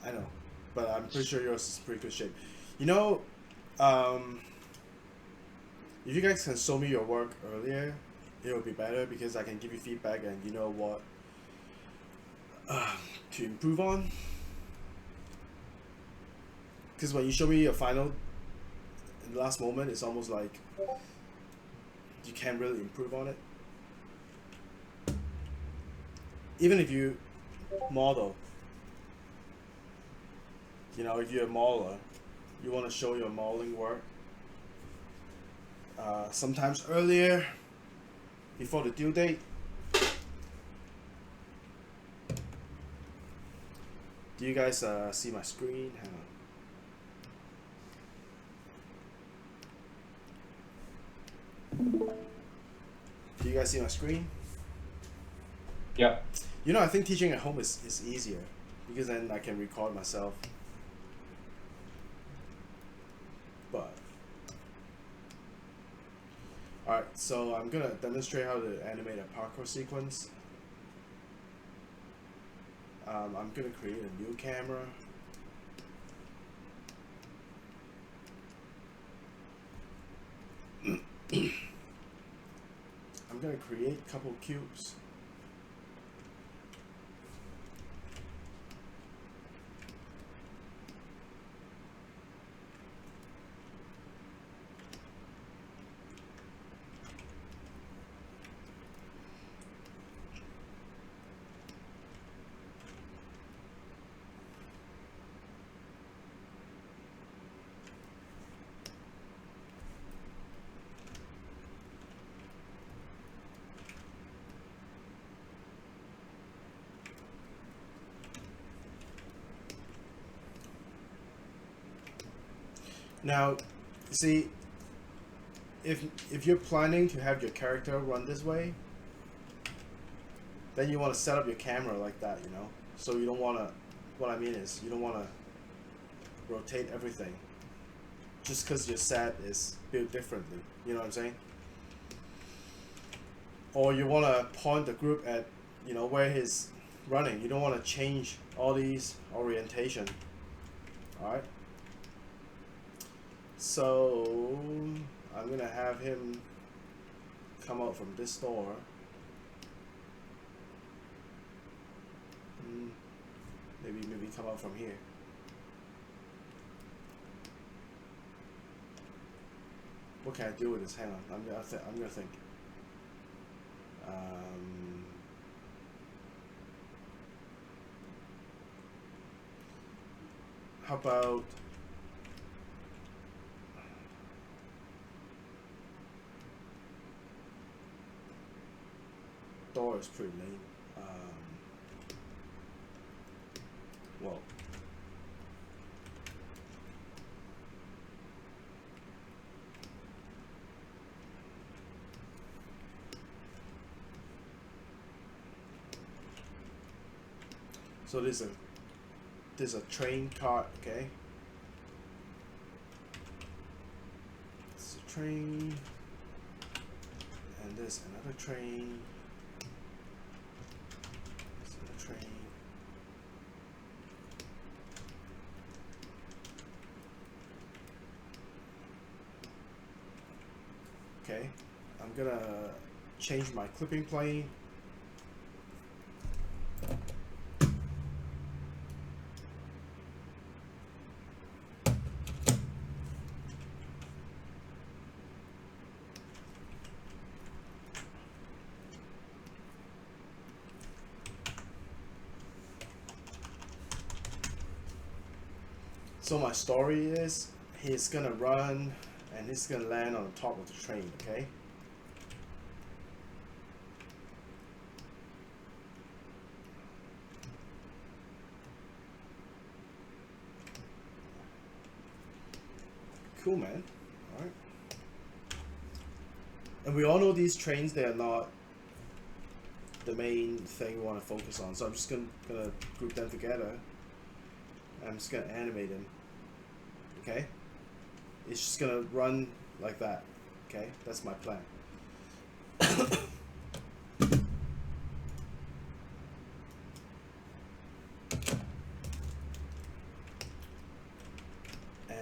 I know, but I'm pretty sure yours is pretty good shape. You know, um, if you guys can show me your work earlier, it would be better because I can give you feedback and you know what to improve on. Because when you show me your final in the last moment, it's almost like you can't really improve on it. Even if you model, you know, if you're a modeler, you want to show your modeling work sometimes earlier before the due date. Do you guys see my screen? Hang on. Do you guys see my screen? Yeah. You know, I think teaching at home is easier because then I can record myself. But alright, so I'm gonna demonstrate how to animate a parkour sequence. I'm gonna create a new camera. I'm gonna create a couple cubes. Now, see, if you're planning to have your character run this way, then you want to set up your camera like that, you know? So you don't want to, what I mean is, you don't want to rotate everything just because your set is built differently, you know what I'm saying? Or you want to point the group at, you know, where he's running. You don't want to change all these orientation, alright? So I'm gonna have him come out from this door. Maybe come out from here. What can I do with this? Hang on, I'm gonna think. How about door is pretty lame. Well, so there's a train cart, okay? It's a train, and there's another train. Train. Okay, I'm gonna change my clipping plane. So my story is he's gonna run and he's gonna land on the top of the train, okay? Cool, man. Alright. And we all know these trains, they are not the main thing we want to focus on. So I'm just gonna group them together. I'm just gonna animate them. Okay? It's just gonna run like that. Okay? That's my plan.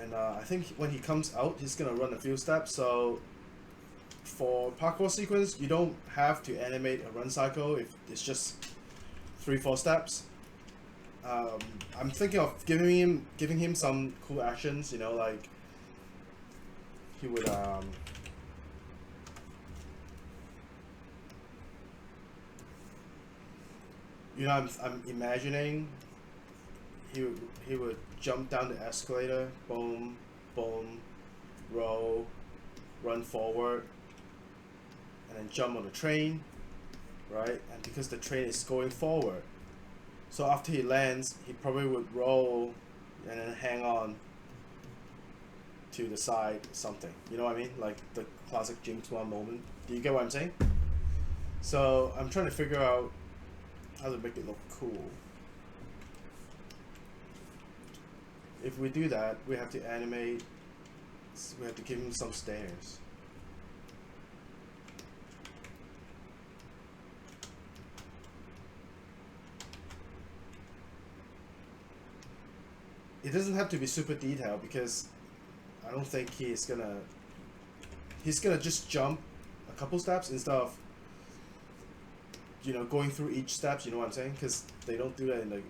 and I think when he comes out, he's gonna run a few steps. So for parkour sequence, you don't have to animate a run cycle if it's just 3-4 steps. I'm thinking of giving him some cool actions. You know, like he would you know, I'm imagining he would jump down the escalator, boom, boom, roll, run forward, and then jump on the train, right? And because the train is going forward, so after he lands, he probably would roll and then hang on to the side, something. You know what I mean? Like the classic James Bond moment. Do you get what I'm saying? So I'm trying to figure out how to make it look cool. If we do that, we have to animate, we have to give him some stairs. It doesn't have to be super detailed because I don't think he's gonna just jump a couple steps instead of, you know, going through each steps. You know what I'm saying? Because they don't do that in the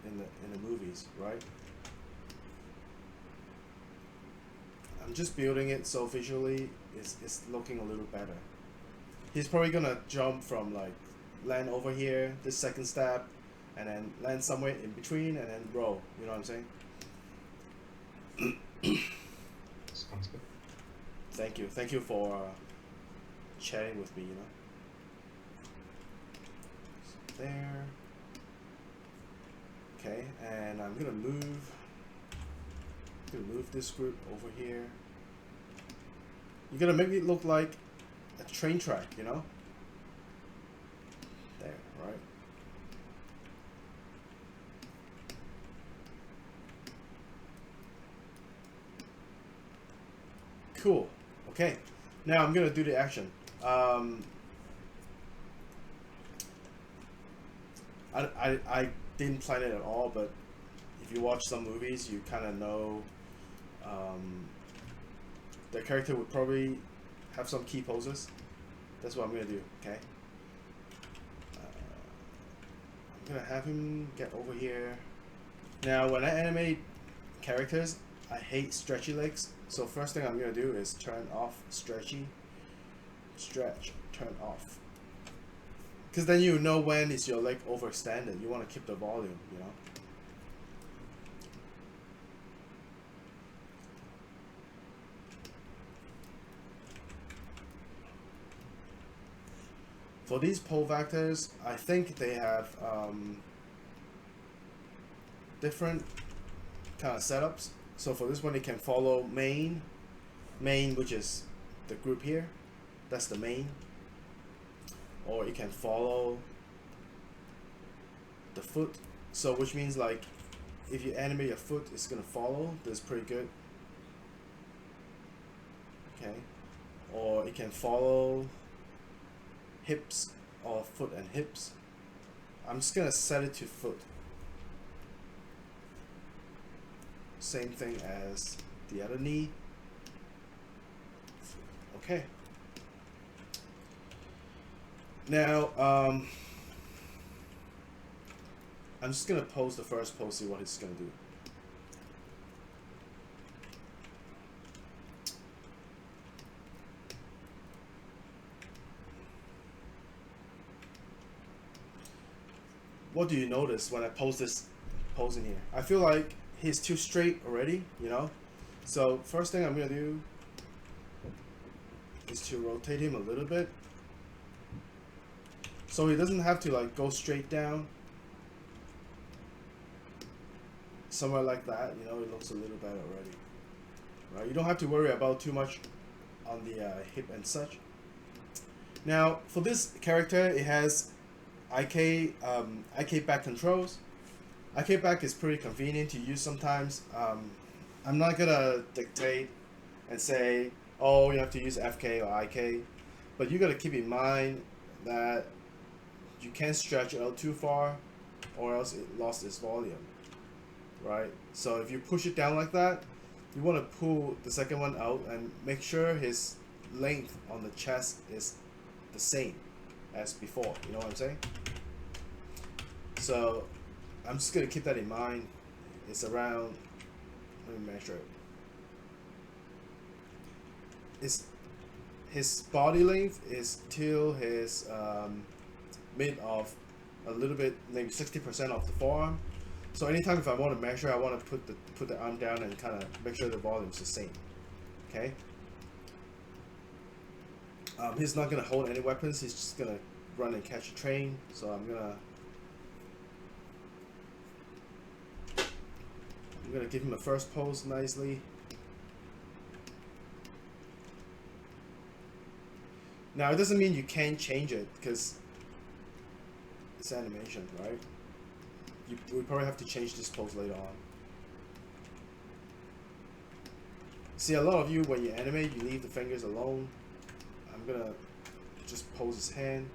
movies, right? I'm just building it so visually it's looking a little better. He's probably gonna jump from like land over here, this second step, and then land somewhere in between and then roll. You know what I'm saying? Sounds good. Thank you for chatting with me, you know. So there. Okay, and I'm gonna move this group over here. You're gonna make it look like a train track, you know? There, right? Cool. Okay. Now I'm gonna do the action. I didn't plan it at all, but if you watch some movies, you kind of know the character would probably have some key poses. That's what I'm gonna do. Okay. I'm gonna have him get over here. Now, when I animate characters, I hate stretchy legs. So first thing I'm gonna do is turn off stretchy. Stretch, turn off. Because then you know when is your leg overextended. You want to keep the volume, you know. For these pole vectors, I think they have different kind of setups. So for this one, it can follow main, which is the group here. That's the main. Or it can follow the foot. So which means like if you animate your foot, it's gonna follow. That's pretty good. Okay. Or it can follow hips or foot and hips. I'm just gonna set it to foot. Same thing as the other knee. Okay. Now, I'm just gonna pose the first pose, see what it's gonna do. What do you notice when I pose this pose in here? I feel like he's too straight already, you know? So first thing I'm gonna do is to rotate him a little bit. So he doesn't have to like go straight down. Somewhere like that, you know, it looks a little better already. Right? You don't have to worry about too much on the hip and such. Now, for this character, it has IK back controls. IK back is pretty convenient to use sometimes. I'm not gonna dictate and say, oh, you have to use FK or IK, but you gotta keep in mind that you can't stretch it out too far or else it lost its volume, right? So if you push it down like that, you want to pull the second one out and make sure his length on the chest is the same as before. You know what I'm saying? So I'm just gonna keep that in mind. It's around, let me measure it. It's his body length is till his mid of a little bit, maybe 60% of the forearm. So anytime if I want to measure, I want to put the arm down and kind of make sure the volume's the same. Okay. He's not gonna hold any weapons. He's just gonna run and catch a train. So I'm gonna give him a first pose nicely. Now it doesn't mean you can't change it because it's animation, right? We probably have to change this pose later on. See, a lot of you, when you animate, you leave the fingers alone. I'm gonna just pose his hand.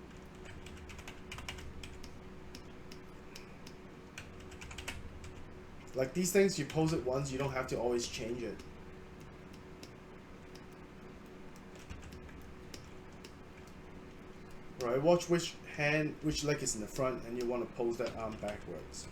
Like these things, you pose it once, you don't have to always change it. Right, watch which leg is in the front, and you want to pose that arm backwards.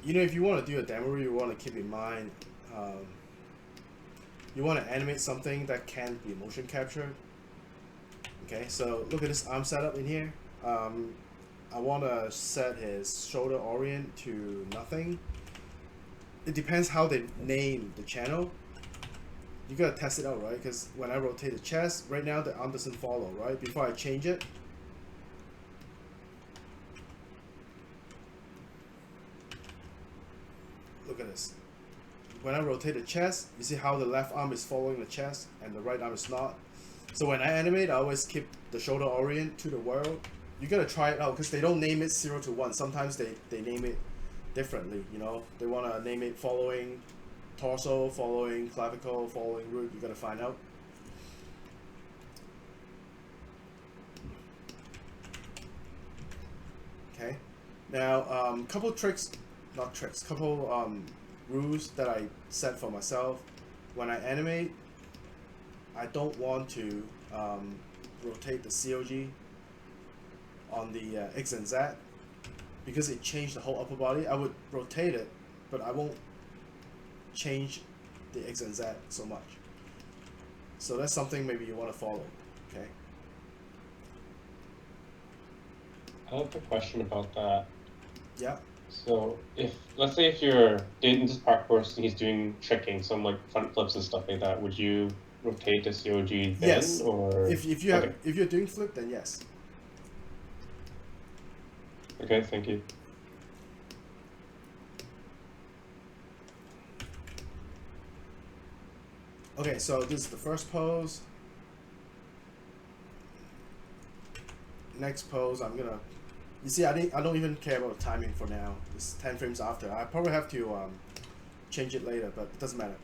You know, if you want to do a demo, you want to keep in mind, you want to animate something that can be motion captured. Okay, so look at this arm setup in here. I want to set his shoulder orient to nothing. It depends how they name the channel. You gotta test it out, right? Because when I rotate the chest, right now the arm doesn't follow, right? Before I change it, look at this. When I rotate the chest, you see how the left arm is following the chest and the right arm is not. So when I animate, I always keep the shoulder orient to the world. You gotta try it out because they don't name it 0 to 1. Sometimes they name it differently, you know. They wanna name it following torso, following clavicle, following root. You gotta find out. Okay. Now, couple tricks, not tricks, couple rules that I set for myself. When I animate, I don't want to rotate the COG on the X and Z because it changed the whole upper body. I would rotate it, but I won't change the X and Z so much. So that's something maybe you want to follow. Okay. I have a question about that. Yeah. So let's say if you're in this parkour, he's doing tricking, some like front flips and stuff like that, would you rotate the COG then? Yes. Or if you have, if you're doing flip, then yes. Okay, thank you. Okay, so this is the first pose. Next pose, I'm gonna. You see, I don't even care about the timing for now. It's 10 frames after. I probably have to change it later, but it doesn't matter.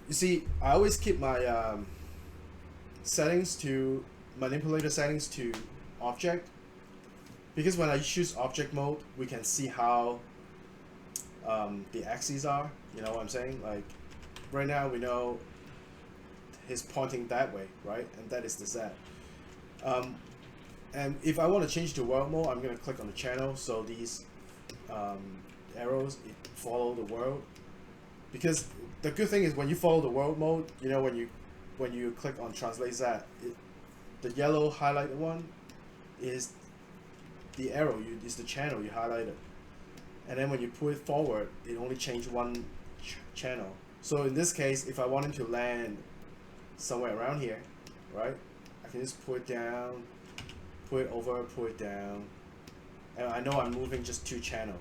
You see, I always keep my settings to manipulator settings to object, because when I choose object mode, we can see how the axes are. You know what I'm saying? Like right now, we know he's pointing that way, right? And that is the Z. And if I want to change to world mode, I'm going to click on the channel, so these arrows follow the world. Because the good thing is when you follow the world mode, you know, when you click on translate that, the yellow highlighted one is the arrow, is the channel you highlighted. And then when you pull it forward, it only changed one channel. So in this case, if I wanted to land somewhere around here, right, I can just pull it down, pull it over, pull it down, And I know I'm moving just 2 channel.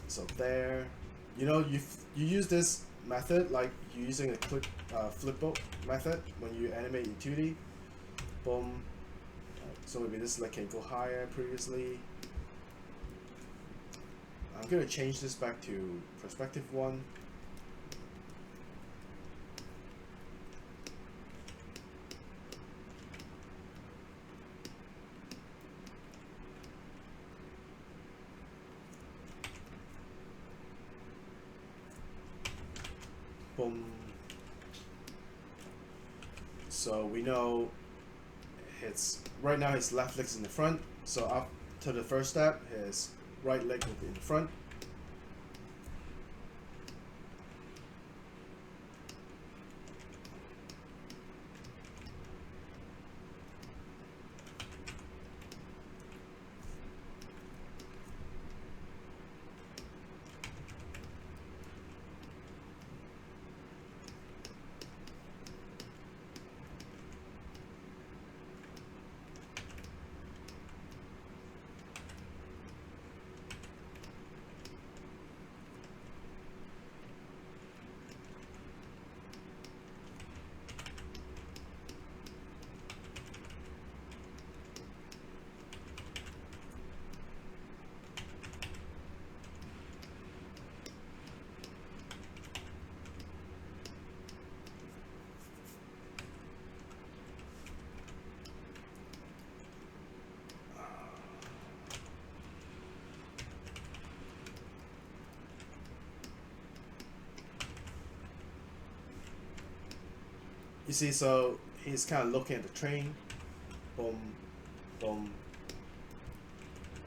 So there, you know, you use this method like you're using a flip book method when you animate in 2D. Boom. So maybe this leg can go higher previously. I'm gonna change this back to perspective 1. Boom. So we know it's right now his left leg's in the front. So up to the first step, his right leg will be in the front. You see, so he's kind of looking at the train. Boom, boom.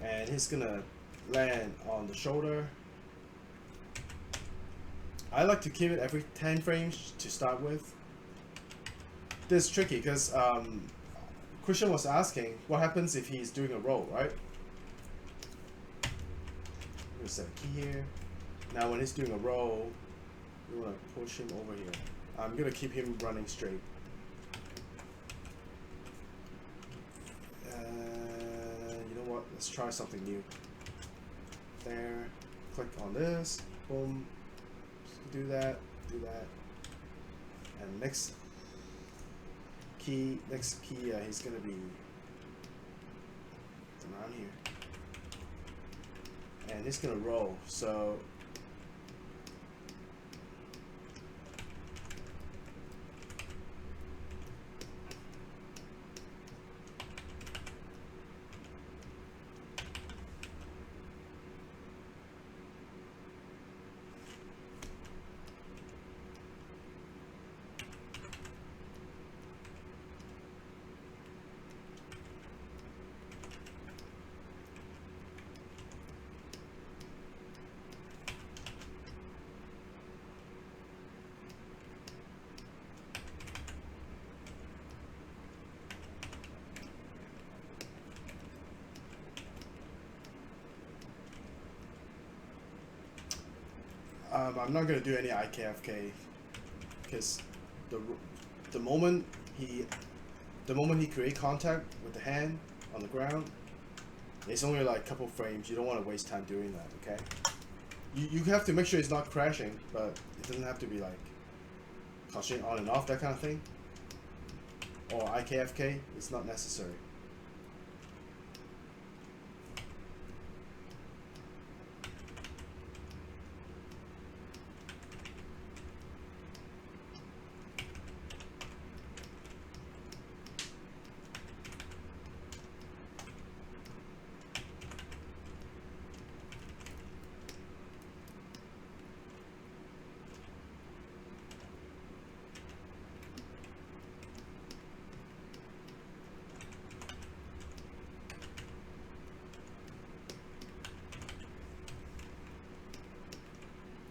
And he's gonna land on the shoulder. I like to keep it every 10 frames to start with. This is tricky because Christian was asking what happens if he's doing a roll, right? I'm gonna set a key here. Now when he's doing a roll, we wanna push him over here. I'm gonna keep him running straight. You know what? Let's try something new. There. Click on this. Boom. Do that. Do that. And next key. He's gonna be around here. And he's gonna roll. So. I'm not gonna do any IKFK because the moment he create contact with the hand on the ground, it's only like a couple frames. You don't want to waste time doing that. Okay. You have to make sure it's not crashing, but it doesn't have to be like constraint on and off, that kind of thing. Or IKFK, it's not necessary.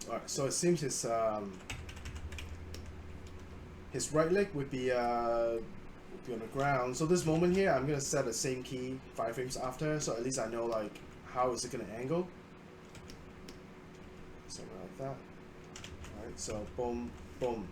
Alright, so it seems his right leg would be on the ground. So this moment here, I'm gonna set the same key 5 frames after, so at least I know like how is it gonna angle. Something like that. Alright, so boom, boom.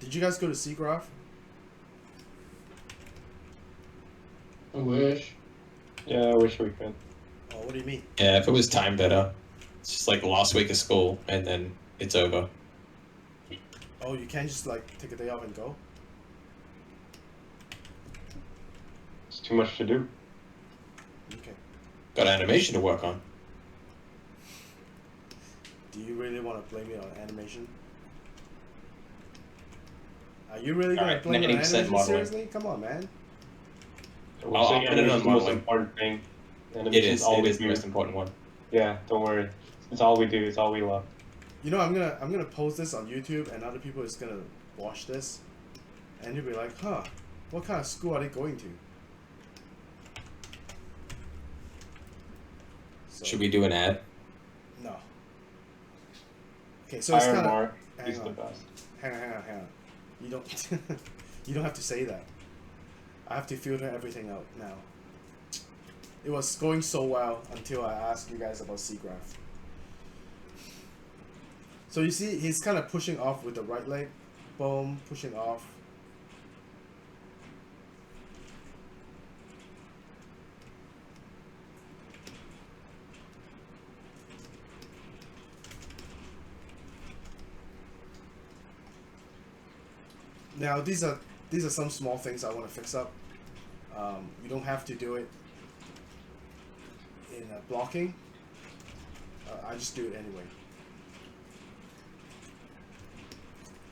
Did you guys go to Seagraph? I wish. Yeah, I wish we could. Oh, what do you mean? Yeah, if it was time better. It's just like the last week of school and then it's over. Oh, you can't just like take a day off and go? It's too much to do. Okay. Got animation to work on. Do you really want to blame it on animation? Are you really gonna Alright, blame it on 90% animation? modeling. Seriously? Come on, man. We're I'll saying put it on animation is the most modeling. important thing. It Animation is. all It we is the do. most important one. Yeah, don't worry. It's all we do. It's all we love. You know, I'm gonna post this on YouTube, and other people is gonna watch this, and you'll be like, huh, what kind of school are they going to? So, Should we do an ad? No. Okay, so it's Hire kind of. Mark. Hang He's the on. best. Hang on. You don't. You don't have to say that. I have to filter everything out now. It was going so well until I asked you guys about Seagraph. So you see, he's kind of pushing off with the right leg. Boom, pushing off. Now these are some small things I want to fix up. You don't have to do it in blocking. I just do it anyway.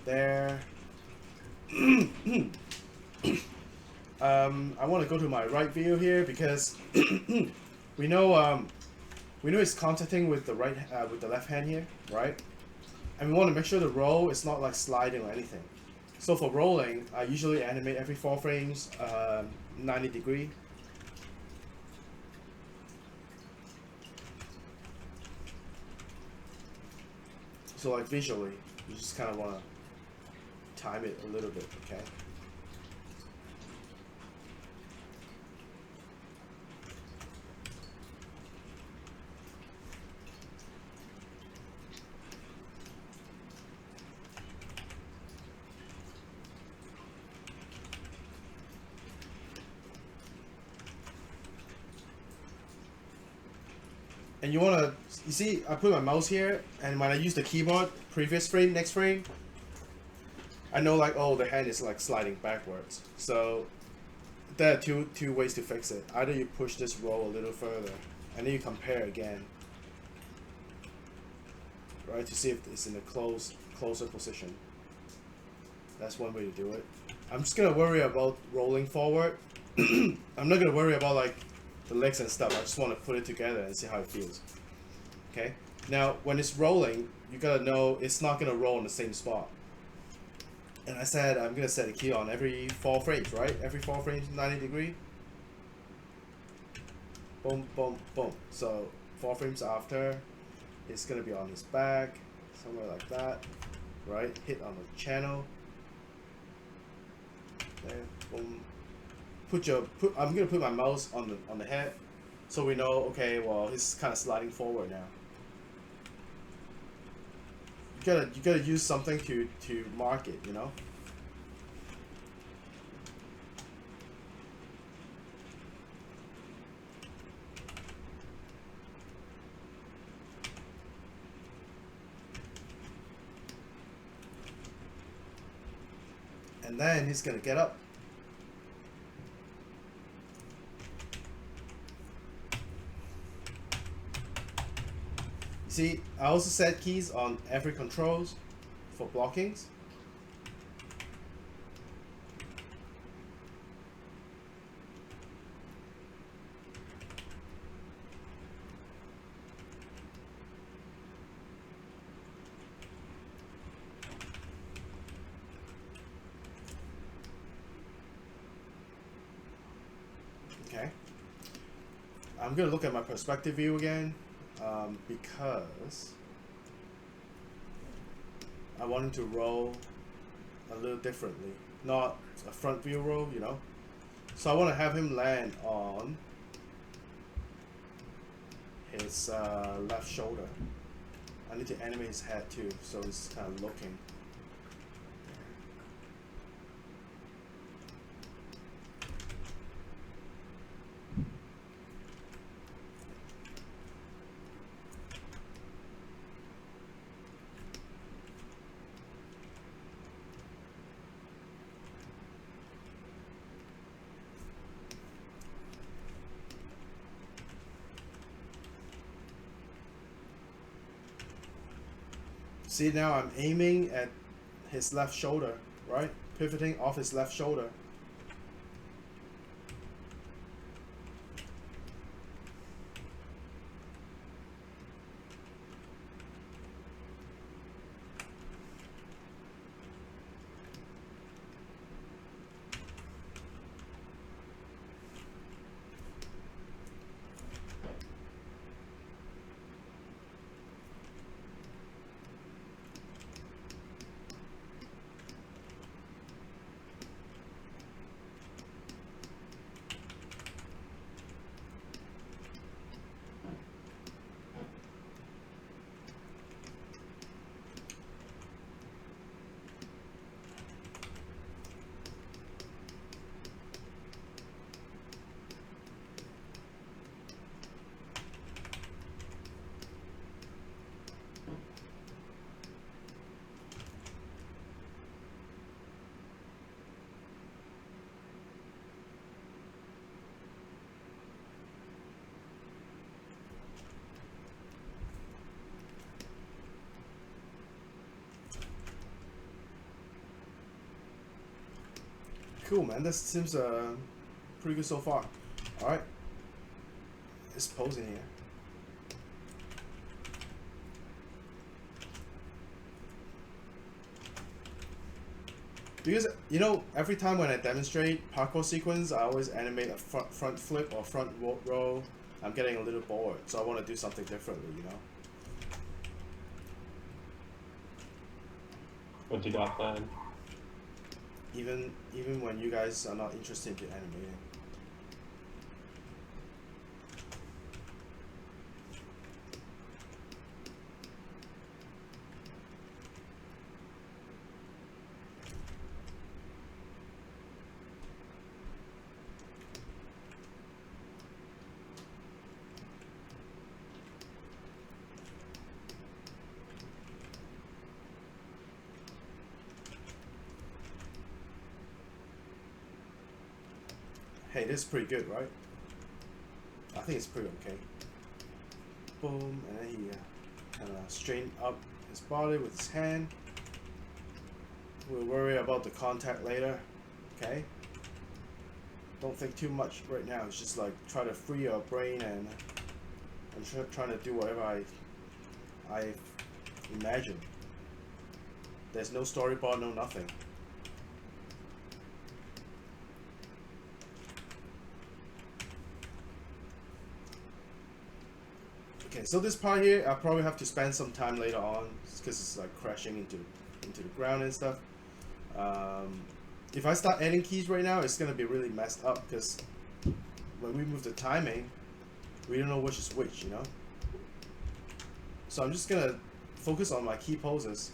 There. I want to go to my right view here because we know it's contacting with the with the left hand here, right? And we want to make sure the roll is not like sliding or anything. So for rolling, I usually animate every 4 frames, 90 degree. So like visually, you just kind of want to time it a little bit, okay? And you see, I put my mouse here, and when I use the keyboard, previous frame, next frame, I know like, oh, the hand is like sliding backwards. So there are two ways to fix it. Either you push this roll a little further, and then you compare again, right, to see if it's in a closer position. That's one way to do it. I'm just gonna worry about rolling forward. I'm not gonna worry about like the legs and stuff. I just want to put it together and see how it feels. Okay. Now, when it's rolling, you gotta know it's not gonna roll in the same spot. And I said I'm gonna set a key on every 4 frames, right? Every 4 frames, 90 degree. Boom, boom, boom. So 4 frames after, it's gonna be on his back, somewhere like that, right? Hit on the channel. There, boom. I'm gonna put my mouse on the head, so we know. Okay, well, he's kind of sliding forward now. You gotta use something to mark it, you know. And then he's gonna get up. See, I also set keys on every controls for blockings. Okay. I'm gonna look at my perspective view again. Because I want him to roll a little differently, not a front view roll, you know. So I want to have him land on his left shoulder. I need to animate his head too, so he's kind of looking. See, now I'm aiming at his left shoulder, right? Pivoting off his left shoulder. Cool, man. This seems pretty good so far. All right, it's posing here. Because you know, every time when I demonstrate parkour sequence, I always animate a front flip or front row. I'm getting a little bored, so I want to do something differently. You know. What do you got planned? Even when you guys are not interested in animating. Hey, this is pretty good, right? I think it's pretty okay. Boom, and then he kind of straightened up his body with his hand. We'll worry about the contact later, okay? Don't think too much right now. It's just like try to free your brain and I'm trying to do whatever I imagine. There's no storyboard, no nothing. Okay, so this part here, I'll probably have to spend some time later on because it's like crashing into the ground and stuff. If I start adding keys right now, it's gonna be really messed up because when we move the timing, we don't know which is which, you know? So I'm just gonna focus on my key poses.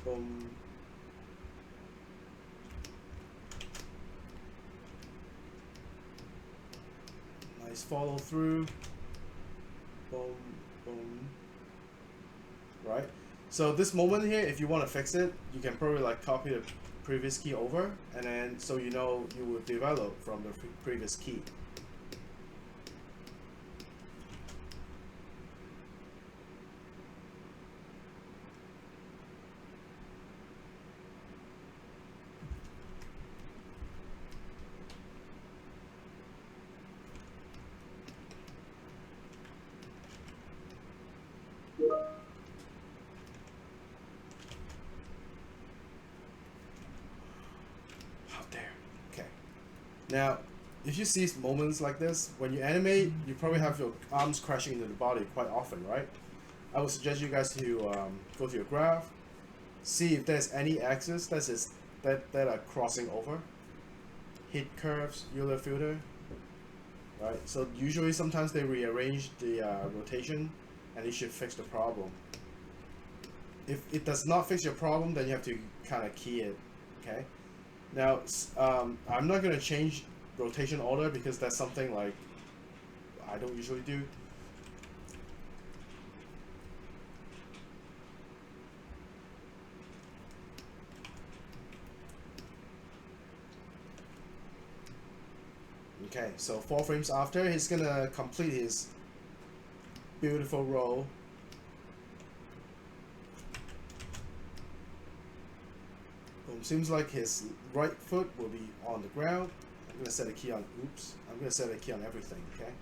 Boom. Nice follow through. Boom, boom. Right? So this moment here, if you want to fix it, you can probably like copy the previous key over, and then so you know you will develop from the previous key. Now, if you see moments like this, when you animate, you probably have your arms crashing into the body quite often, right? I would suggest you guys to go to your graph, see if there's any axis that are crossing over. Hit curves, Euler filter, right? So usually sometimes they rearrange the rotation, and it should fix the problem. If it does not fix your problem, then you have to kind of key it, okay? Now, I'm not going to change rotation order because that's something like I don't usually do. Okay, so 4 frames after, he's going to complete his beautiful roll. Boom. Seems like his right foot will be on the ground. I'm gonna set a key on. Oops. I'm gonna set a key on everything. Okay.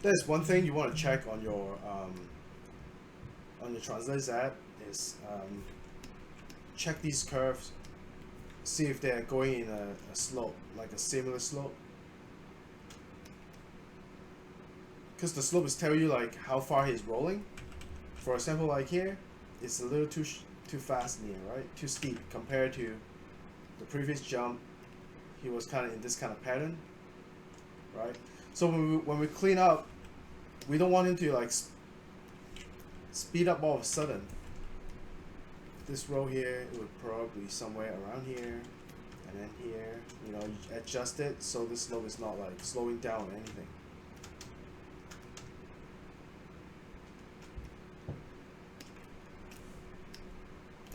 There's one thing you want to check on your translate Z is check these curves, see if they're going in a slope, like a similar slope. Because the slope is tell you like how far he's rolling. For example, like here, it's a little too fast in here, right? Too steep compared to the previous jump. He was kind of in this kind of pattern, right? So when we clean up, we don't want him to like speed up all of a sudden. This row here, it would probably be somewhere around here, and then here. You know, you adjust it so this slope is not like slowing down or anything.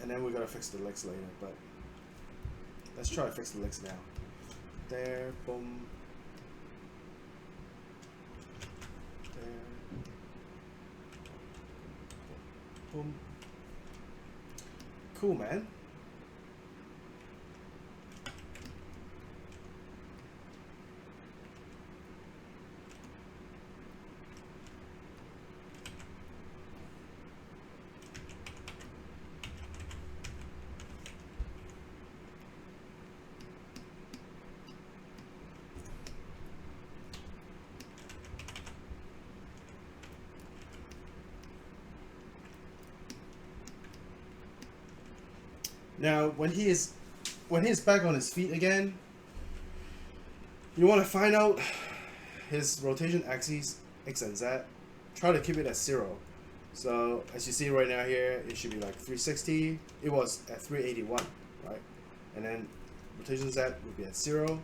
And then we're gonna fix the legs later, but let's try to fix the legs now. There, boom. There. Boom. Cool, man. Now, when he's back on his feet again, you want to find out his rotation axes, X and Z. Try to keep it at 0. So, as you see right now here, it should be like 360. It was at 381, right? And then rotation Z would be at 0.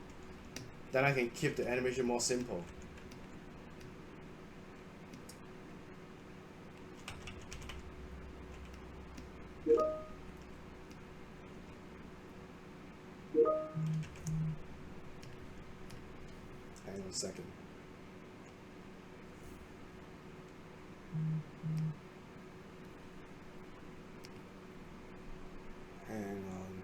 Then I can keep the animation more simple. Hang on a second. Hang on.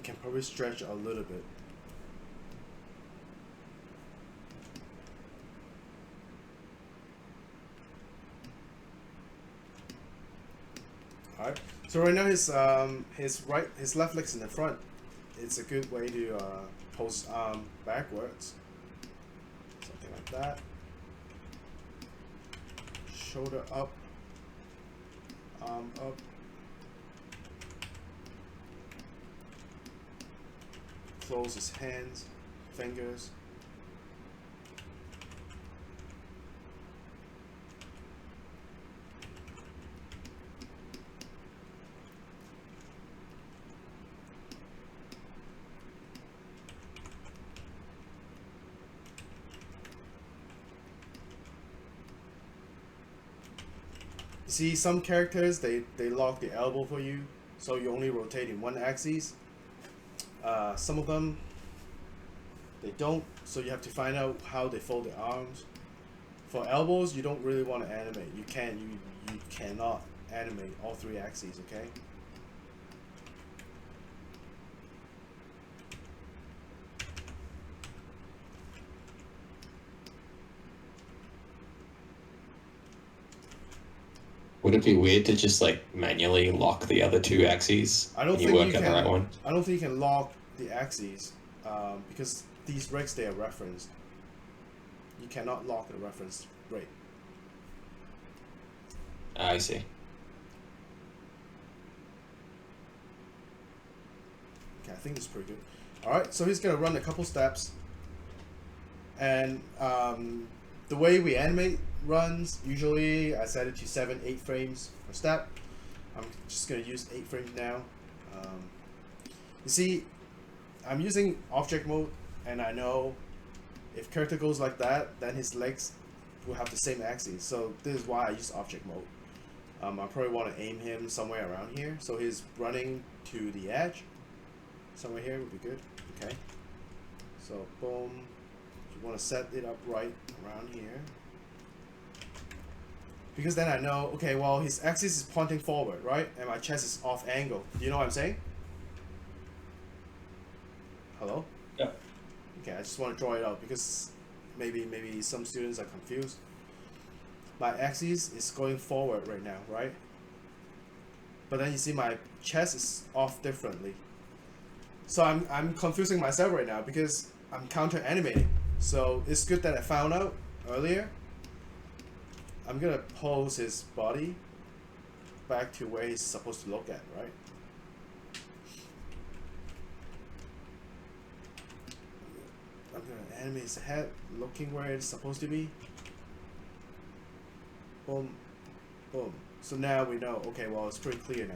Can probably stretch a little bit. Alright, so right now his left leg's in the front. It's a good way to post arm backwards. Something like that. Shoulder up, arm up. close his hands, fingers. See, some characters, they lock the elbow for you, so you only rotate in one axis. Some of them, they don't, so you have to find out how they fold their arms. For elbows, you don't really want to animate. You cannot animate all three axes, okay? Would it be weird to just like manually lock the other two axes? I don't and you think work you on the right can. one? I don't think you can lock the axes because these rigs, they are referenced. You cannot lock the reference rate. I see. Okay, I think it's pretty good. Alright, so he's gonna run a couple steps. And the way we animate runs, usually I set it to 7-8 frames per step. I'm just gonna use 8 frames now. You see, I'm using object mode, and I know if character goes like that, then his legs will have the same axis. So this is why I use object mode. I probably want to aim him somewhere around here, so he's running to the edge. Somewhere here would be good. Okay. So boom. You want to set it up right around here. Because then I know, okay, well, his axis is pointing forward, right? And my chest is off angle. Do you know what I'm saying? Hello? Yeah. Okay, I just want to draw it out because maybe some students are confused. My axis is going forward right now, right? But then you see my chest is off differently. So I'm confusing myself right now because I'm counter animating. So it's good that I found out earlier. I'm gonna pose his body back to where he's supposed to look at, right? I'm gonna animate his head looking where it's supposed to be. Boom, boom. So now we know, okay, well, it's pretty clear now.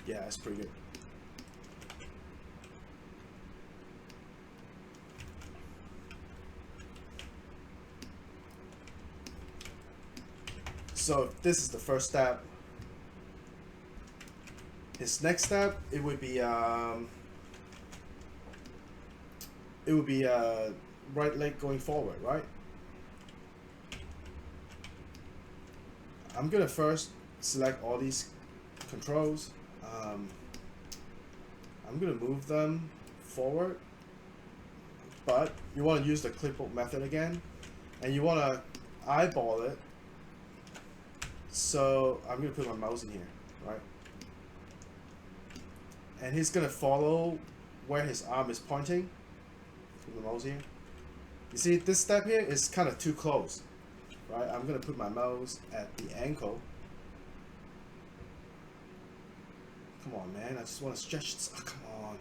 Yeah, that's pretty good. So this is the first step. His next step, it would be right leg going forward, right? I'm gonna first select all these controls. I'm gonna move them forward, but you want to use the clipboard method again, and you want to eyeball it. So I'm gonna put my mouse in here, right? And he's gonna follow where his arm is pointing. Put the mouse here. You see, this step here is kind of too close, right? I'm gonna put my mouse at the ankle. Come on, man! I just want to stretch this. Oh, come on.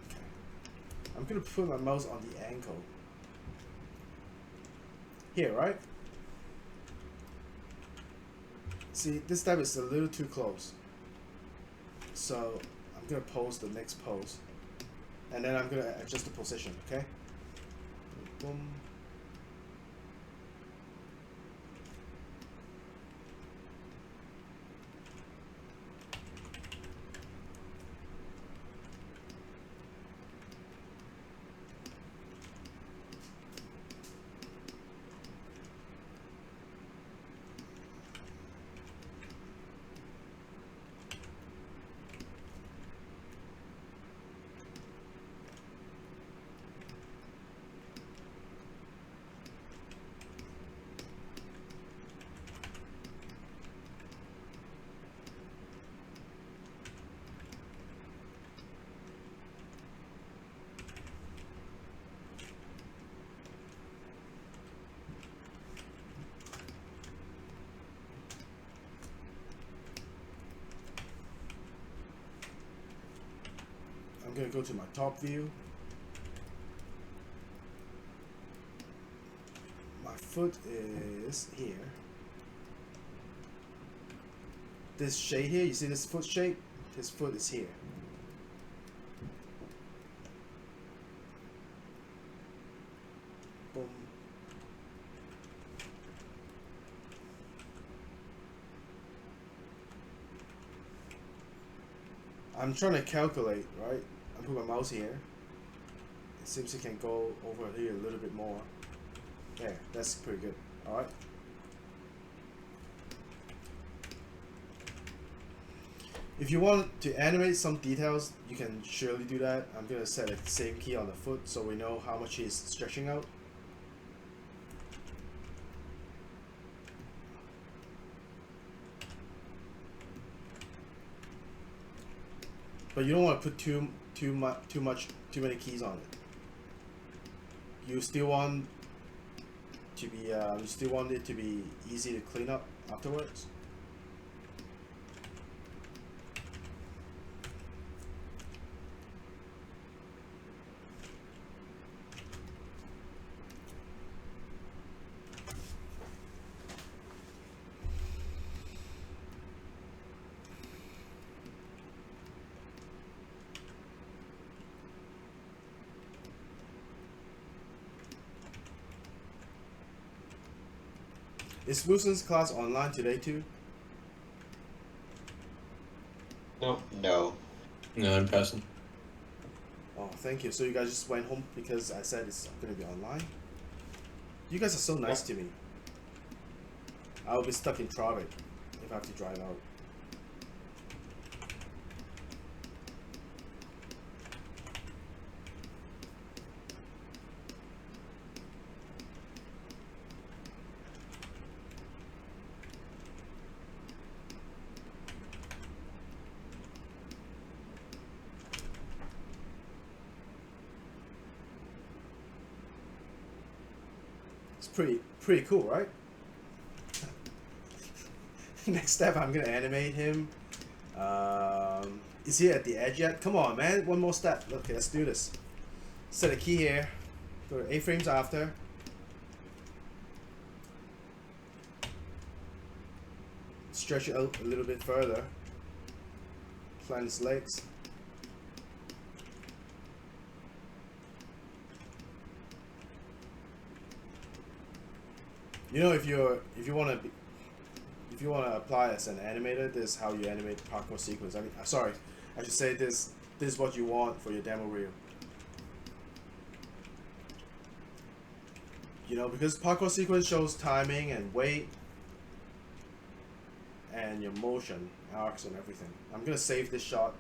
Okay. I'm gonna put my mouse on the ankle. Here, right? See, this step is a little too close. So I'm gonna pose the next pose, and then I'm gonna adjust the position. Okay. Boom. I'm gonna go to my top view. My foot is here. This shade here, you see this foot shape? His foot is here. Boom. I'm trying to calculate, right? I put my mouse here. It seems it can go over here a little bit more. There, that's pretty good. Alright. If you want to animate some details, you can surely do that. I'm gonna set the same key on the foot so we know how much he's stretching out. But you don't want to put too many keys on it. You still want to be you still want it to be easy to clean up afterwards. Is Lucen's class online today too? No. No. No, in person. Oh, thank you. So you guys just went home because I said it's gonna be online? You guys are so nice to me. I'll be stuck in traffic if I have to drive out. It's pretty cool, right? Next step, I'm gonna animate him. Is he at the edge yet? Come on, man! One more step. Okay, let's do this. Set a key here. Go to 8 frames after. Stretch it out a little bit further. Plant his legs. You know, if you want to apply as an animator, this is how you animate the parkour sequence. I mean, sorry, I should say this is what you want for your demo reel. You know, because parkour sequence shows timing and weight and your motion, arcs and everything. I'm gonna save this shot.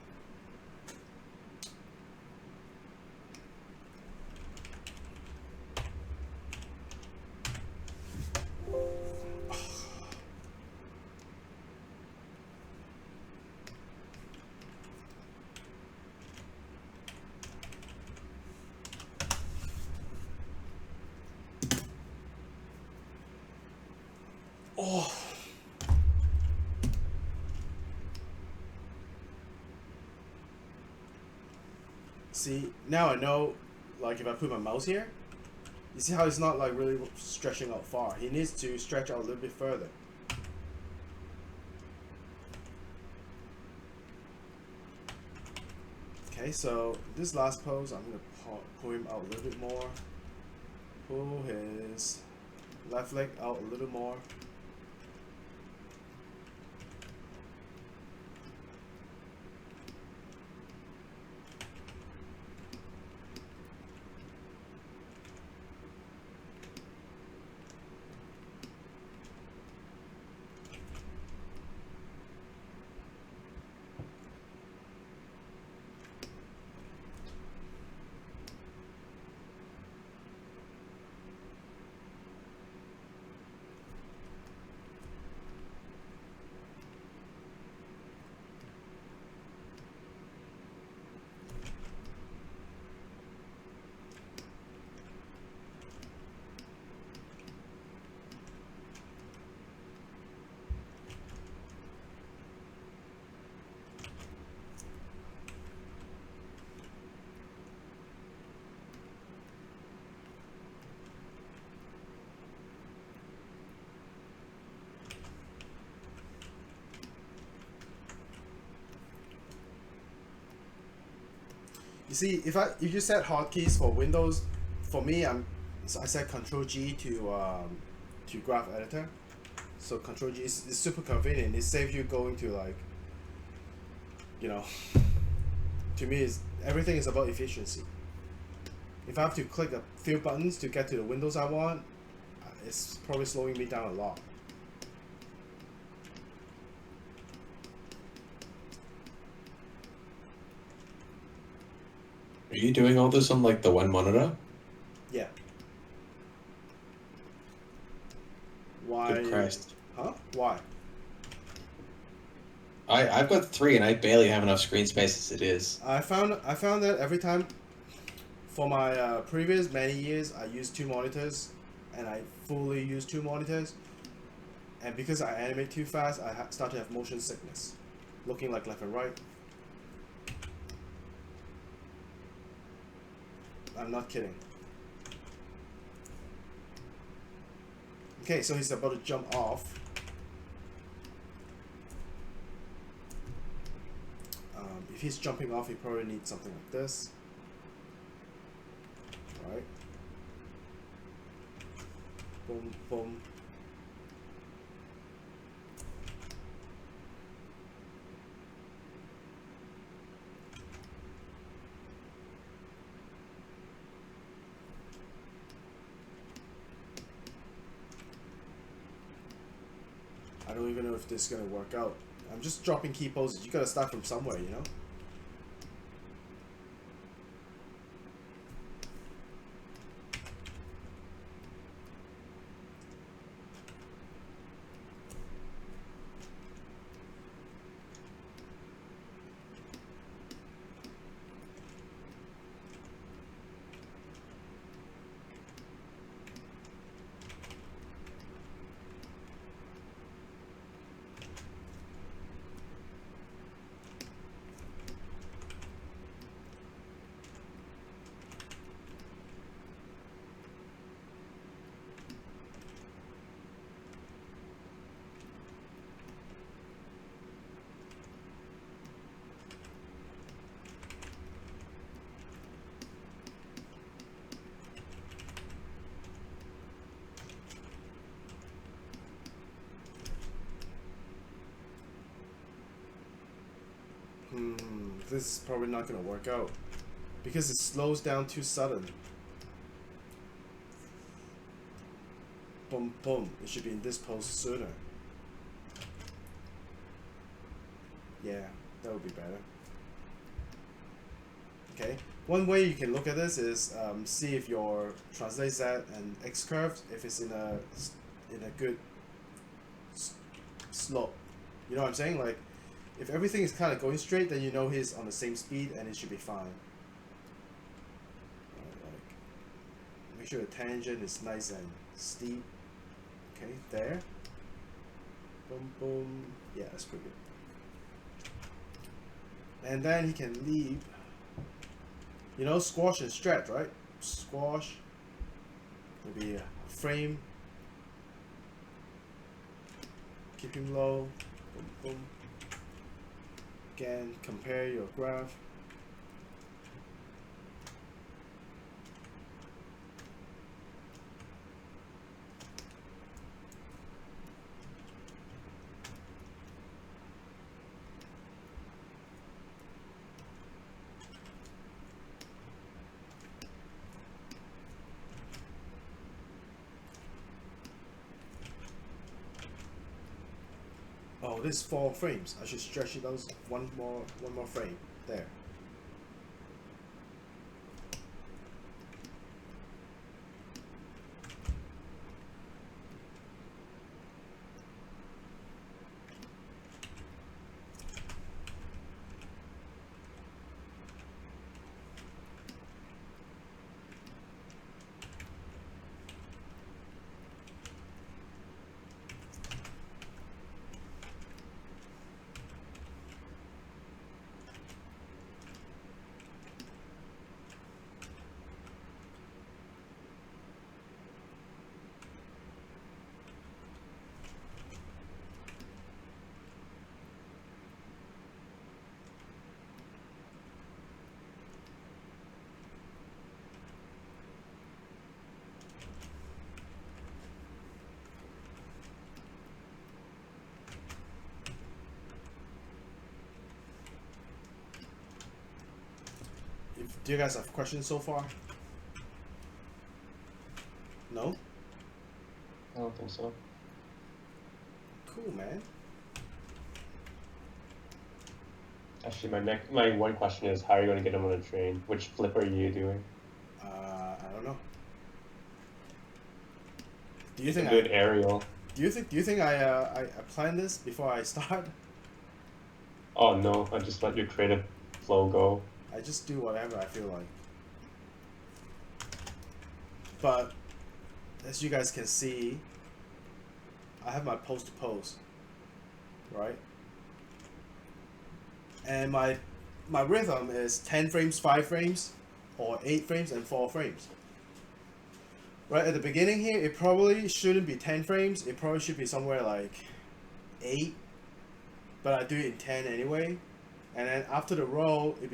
Oh. See, now I know, like if I put my mouse here, you see how it's not like really stretching out far. He needs to stretch out a little bit further. Okay, so this last pose, I'm gonna pull him out a little bit more. Pull his left leg out a little more. You see, if you set hotkeys for Windows, for me, I set Control G to graph editor. So Control G is super convenient. It saves you going to like, you know, to me everything is about efficiency. If I have to click a few buttons to get to the windows I want, it's probably slowing me down a lot. Are you doing all this on like the one monitor? Yeah. Why? Good Christ. Huh? Why? I've got 3 and I barely have enough screen space as it is. I found that every time for my previous many years I used 2 monitors, and I fully use 2 monitors, and because I animate too fast, I start to have motion sickness, looking like left and right. I'm not kidding. Okay, so he's about to jump off. If he's jumping off, he probably needs something like this. Right. Boom, boom. I don't even know if this is gonna work out. I'm just dropping key poses. You gotta start from somewhere, you know? This is probably not gonna work out because it slows down too sudden. Boom, boom. It should be in this pose sooner. Yeah, that would be better. Okay. One way you can look at this is see if your translate Z and X curves, if it's in a good slope. You know what I'm saying? Like, if everything is kind of going straight, then you know he's on the same speed and it should be fine. Like, make sure the tangent is nice and steep. Okay, there. Boom, boom. Yeah, that's pretty good. And then he can leap. You know, squash and stretch, right? Squash. Maybe a frame. Keep him low. Boom, boom. Again, compare your graph. Oh, this is 4 frames. I should stretch it out one more frame. There. Do you guys have questions so far? No? I don't think so. Cool, man. Actually, my one question is, how are you going to get him on a train? Which flip are you doing? I don't know. Do you You think can do an aerial. Do you think I planned this before I start? Oh no, I just let your creative flow go. I just do whatever I feel like. But as you guys can see, I have my post to pose, right? And my rhythm is 10 frames, 5 frames, or 8 frames and 4 frames. Right at the beginning here, it probably shouldn't be 10 frames. It probably should be somewhere like 8, but I do it in 10 anyway. And then after the roll, it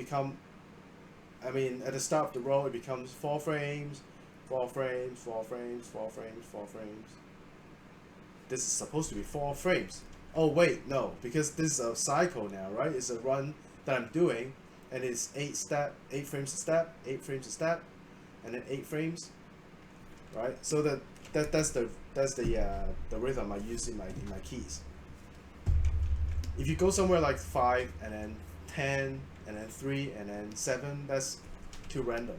at the start of the roll, it becomes 4 frames, 4 frames, 4 frames, 4 frames, 4 frames. This is supposed to be 4 frames. Oh wait, no, because this is a cycle now, right? It's a run that I'm doing, and it's 8 frames a step, 8 frames a step, and then 8 frames, right? So that's the rhythm I use in my keys. If you go somewhere like 5 and then 10 and then 3 and then 7, that's too random.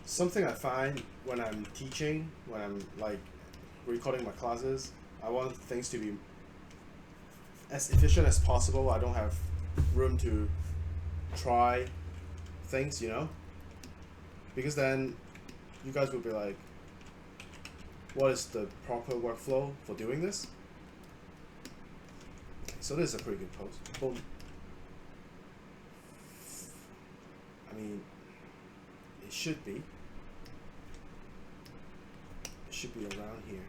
Something I find when I'm teaching, when I'm like recording my classes, I want things to be as efficient as possible. I don't have room to try things, because then you guys will be like, what is the proper workflow for doing this? So this is a pretty good pose. Boom. I mean, it should be. It should be around here.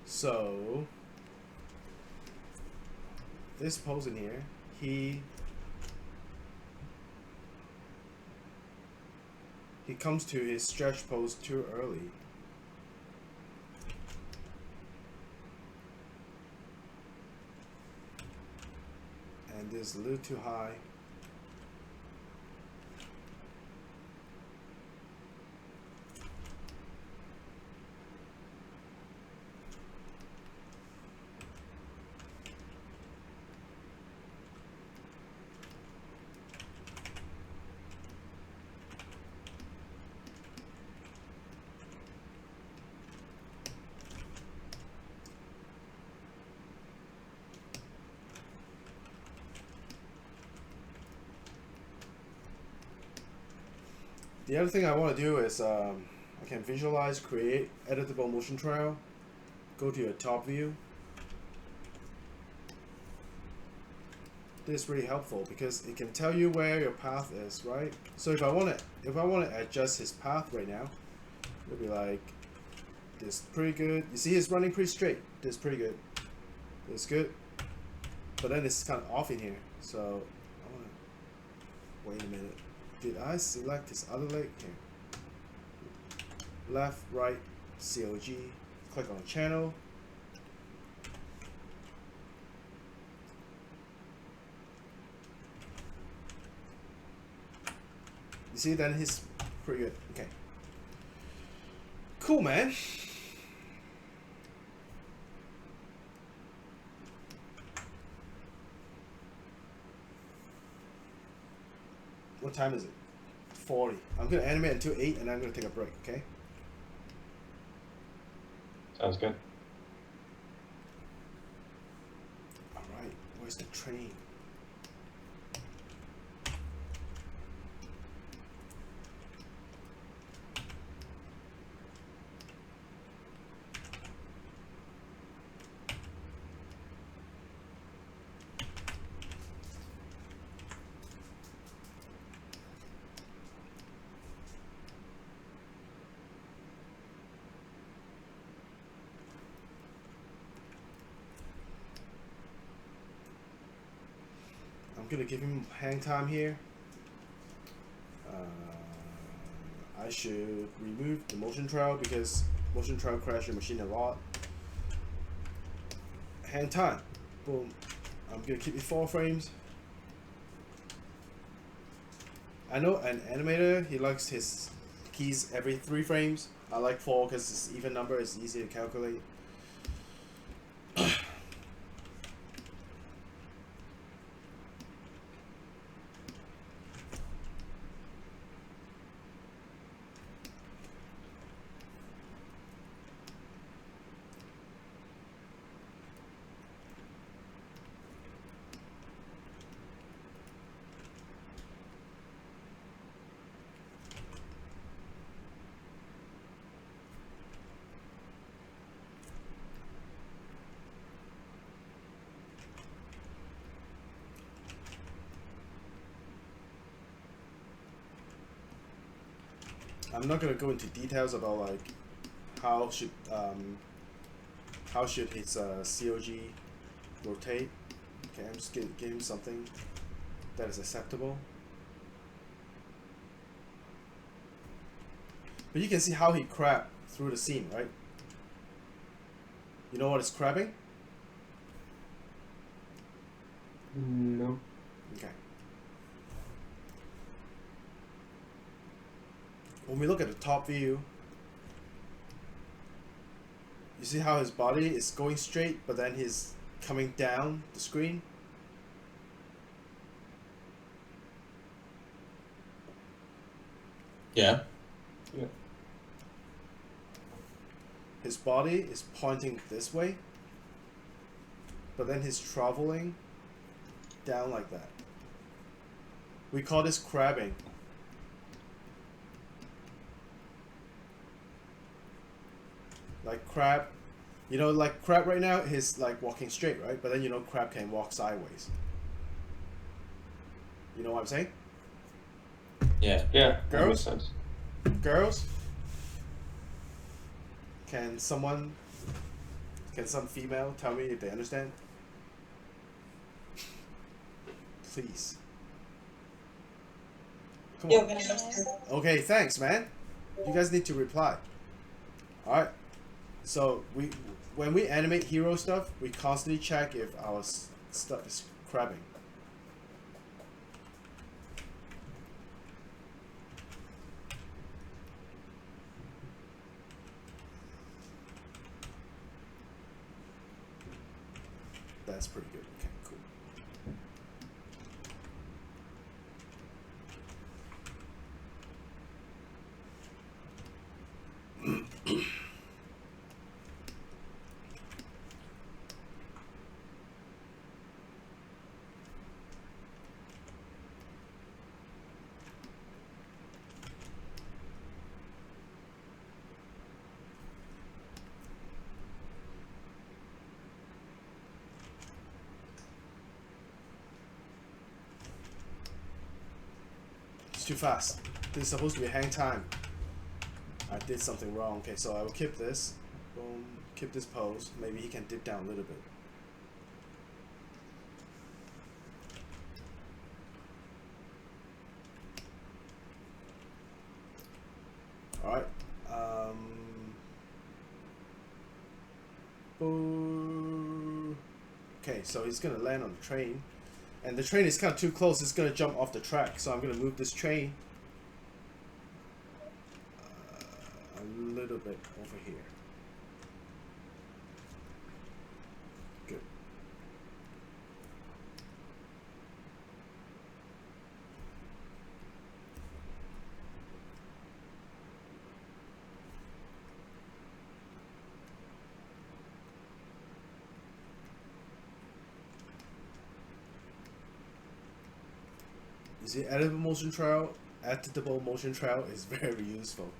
So this pose in here, he comes to his stretch pose too early. And this is a little too high. The other thing I want to do is I can visualize, create editable motion trail. Go to your top view. This is really helpful because it can tell you where your path is, right? So if I want to adjust his path right now, it'll be like this pretty good. You see, it's running pretty straight. This is pretty good. This is good. But then it's kind of off in here. So I want to wait a minute. Did I select this other leg here? Left, right, COG. Click on channel. You see, then he's pretty good. Okay. Cool, man. What time is it? 40. I'm gonna animate until 8 and I'm gonna take a break, okay? Sounds good. Alright, where's the train? I'm gonna give him hang time here. I should remove the motion trail because motion trail crash your machine a lot. Hang time. Boom. I'm gonna keep it 4 frames. I know an animator, he likes his keys every 3 frames. I like 4 because it's even number, it's easy to calculate. I'm not gonna go into details about like how should his COG rotate. Okay, I'm just gonna give him something that is acceptable. But you can see how he crabbed through the scene, right? You know what is crabbing? No. Okay. When we look at the top view, you see how his body is going straight, but then he's coming down the screen? Yeah. Yeah. His body is pointing this way, but then he's traveling down like that. We call this crabbing. Like crab, you know, like crab right now, he's like walking straight, right? But then you know crab can walk sideways. You know what I'm saying? Yeah. Yeah, that Girls? makes sense. Girls? Can some female tell me if they understand? Please. Come on. Okay, thanks, man. You guys need to reply. Alright. So when we animate hero stuff, we constantly check if our stuff is crabbing. That's pretty good. Okay, cool. too fast. This is supposed to be hang time. I did something wrong. Okay, so I will keep this. Boom. Keep this pose. Maybe he can dip down a little bit. Alright. Boom. Okay, so he's gonna land on the train. And the train is kind of too close. It's gonna jump off the track. So I'm gonna move this train a little bit over here. Good. You see, editable motion trail. Editable motion trail is very useful.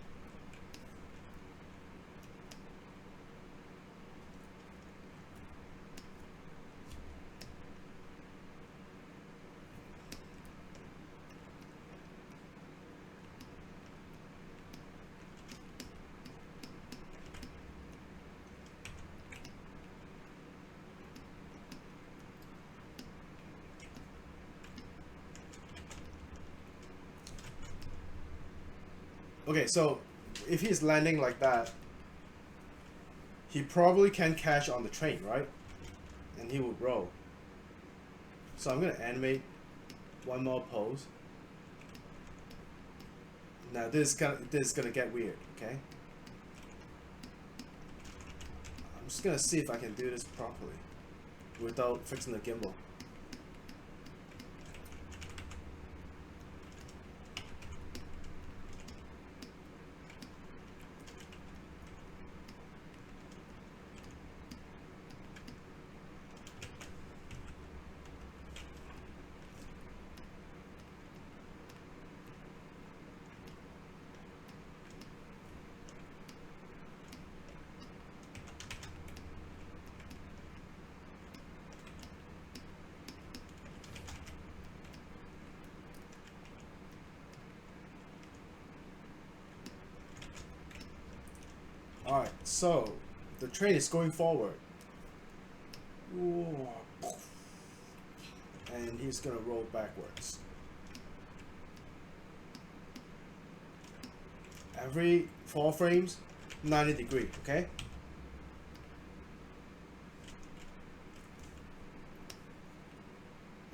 Okay, so if he's landing like that, he probably can catch on the train, right? And he would roll. So I'm gonna animate one more pose. Now this is gonna get weird, okay? I'm just gonna see if I can do this properly without fixing the gimbal. Alright, so the train is going forward. And he's gonna roll backwards. Every 4 frames, 90 degrees, okay?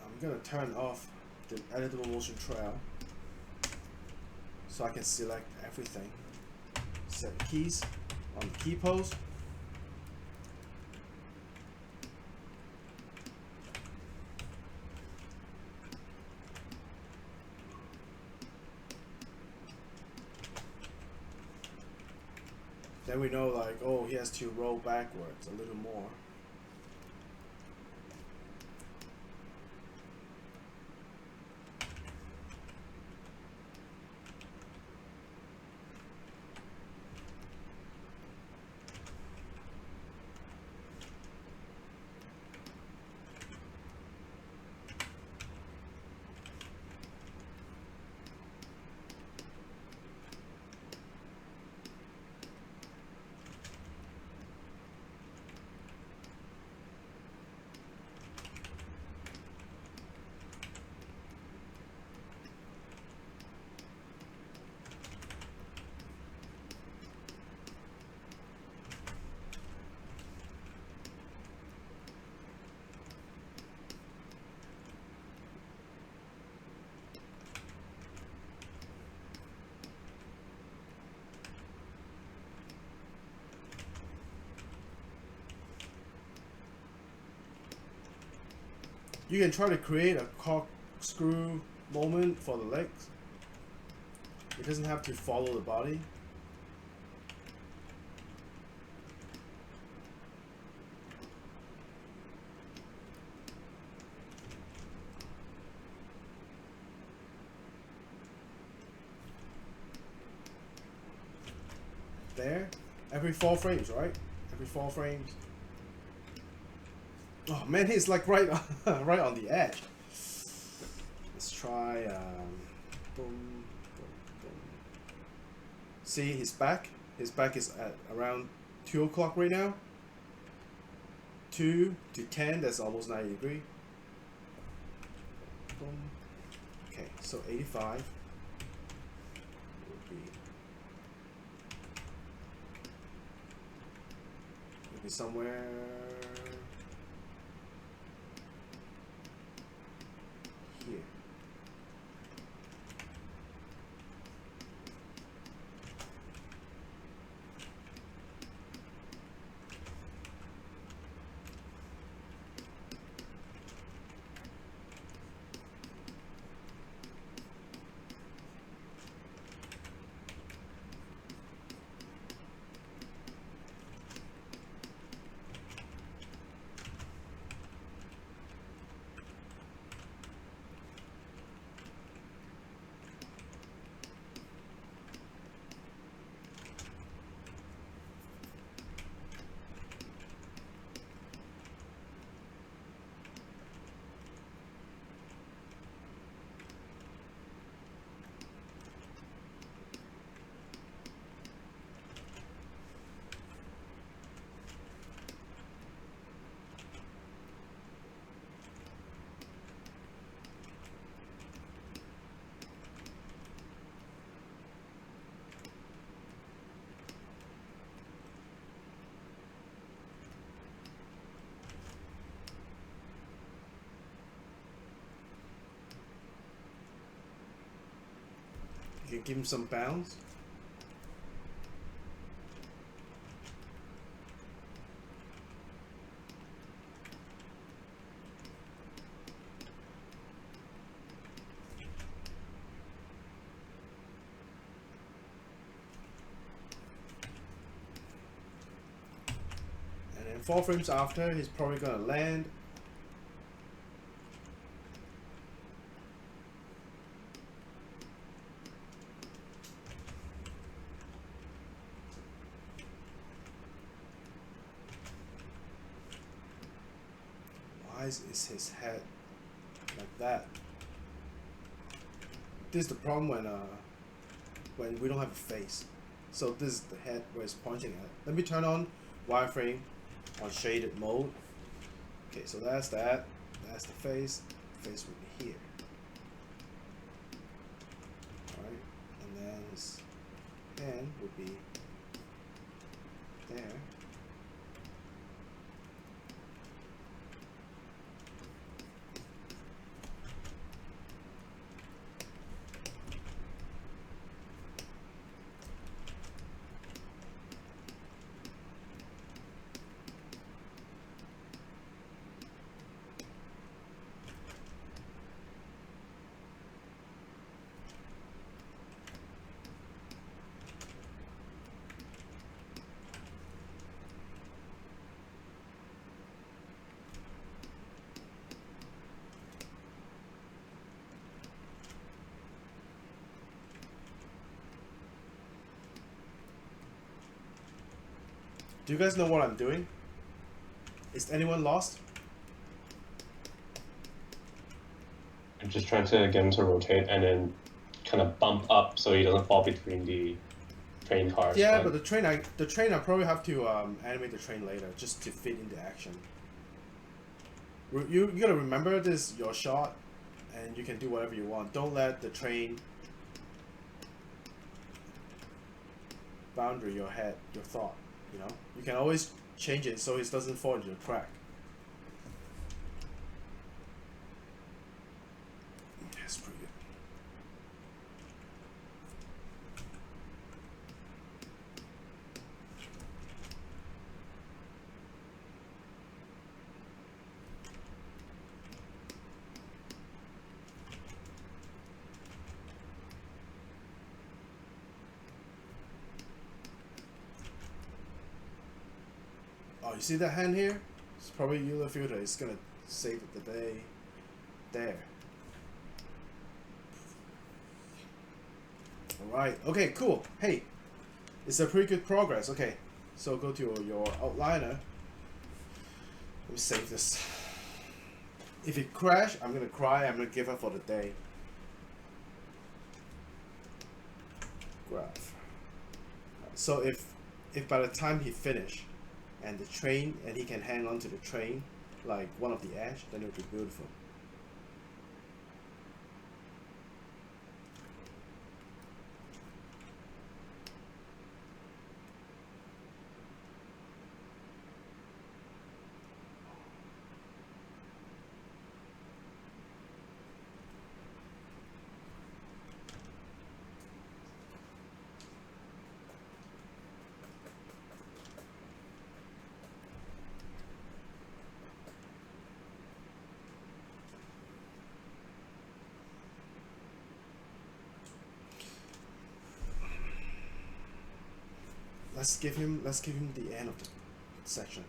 I'm gonna turn off the editable motion trail so I can select everything. Set keys on the key pose. Then we know, like, oh, he has to roll backwards a little more. You can try to create a corkscrew moment for the legs. It doesn't have to follow the body. There, every 4 frames, right? Every 4 frames. Oh man, he's like right on, right on the edge. Let's try boom. See his back? His back is at around 2 o'clock right now. 2 to 10, that's almost 90 degrees. Boom. Okay, so 85 would be somewhere here. You can give him some bounds. And then 4 frames after, he's probably gonna land. Why is his head like that? This is the problem when we don't have a face. So this is the head where it's pointing at. Let me turn on wireframe on shaded mode. Okay, so that's that. That's the face. The face would be here. Alright, and then his hand would be there. Do you guys know what I'm doing? Is anyone lost? I'm just trying to get him to rotate and then kind of bump up so he doesn't fall between the train cars. Yeah, right? but the train I probably have to animate the train later just to fit into action. You gotta remember this is your shot, and you can do whatever you want. Don't let the train boundary your head, your thought. You know, you can always change it so it doesn't fall into the crack. That's pretty good. Oh, you see that hand here? It's probably Euler filter. It's gonna save the day there. Alright, okay, cool. Hey, it's a pretty good progress. Okay, so go to your outliner. Let me save this. If it crash, I'm gonna cry. I'm gonna give up for the day. Graph. So if by the time he finish, and the train, and he can hang on to the train, like one of the edge, then it would be beautiful. Let's give him the end of the section.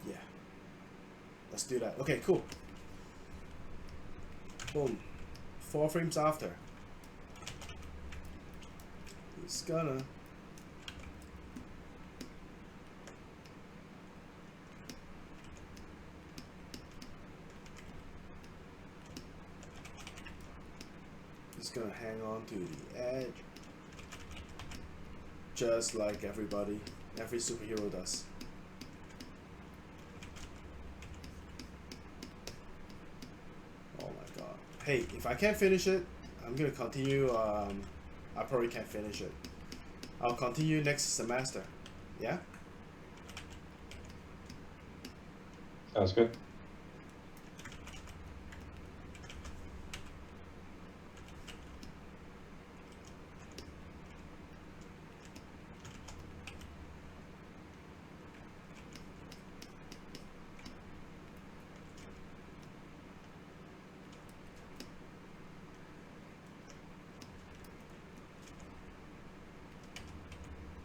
Yeah. Let's do that. Okay, cool. Boom. 4 frames after. He's gonna hang on to the edge, just like every superhero does. Oh my god. Hey, if I can't finish it, I'm gonna continue. I probably can't finish it. I'll continue next semester. Yeah? Sounds good.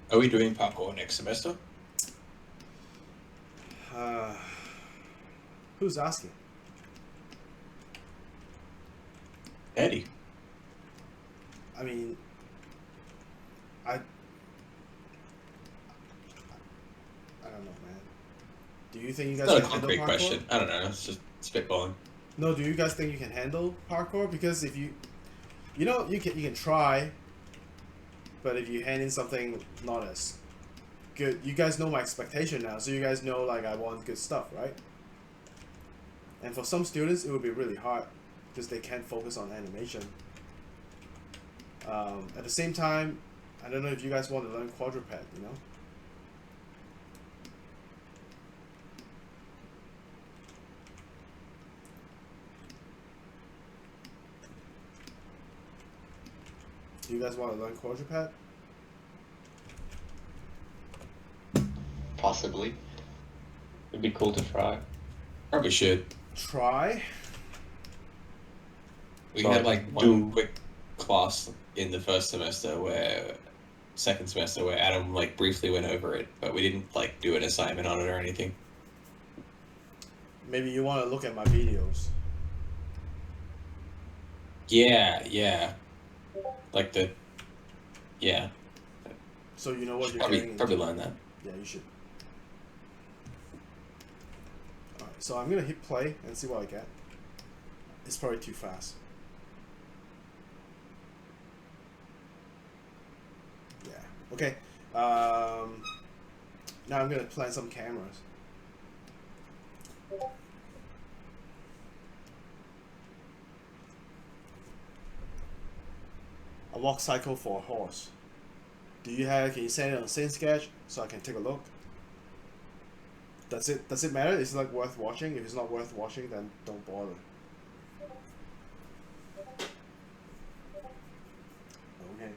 Are we doing parkour next semester? Who's asking? Eddie. I mean, I don't know, man. Do you think you guys Not a can handle concrete parkour? question. I don't know. It's just spitballing. No, do you guys think you can handle parkour? Because if you know, you can try, but if you hand in something not as good, you guys know my expectation now, so you guys know like I want good stuff, right? And for some students, it will be really hard because they can't focus on animation. At the same time, I don't know if you guys want to learn quadruped, you know? Do you guys want to learn quadruped? Possibly. It'd be cool to try. Probably should. Try? We So had like like one do- quick class in the second semester where Adam like briefly went over it, but we didn't like do an assignment on it or anything. Maybe you want to look at my videos. Yeah. Like yeah. So you know what you're Probably getting into. probably learn that. Yeah, you should. Alright, so I'm gonna hit play and see what I get. It's probably too fast. Yeah. Okay. Now I'm gonna plan some cameras. A walk cycle for a horse. Can you send it on Scene Sketch so I can take a look? Does it matter? Is it like worth watching? If it's not worth watching, then don't bother. Okay.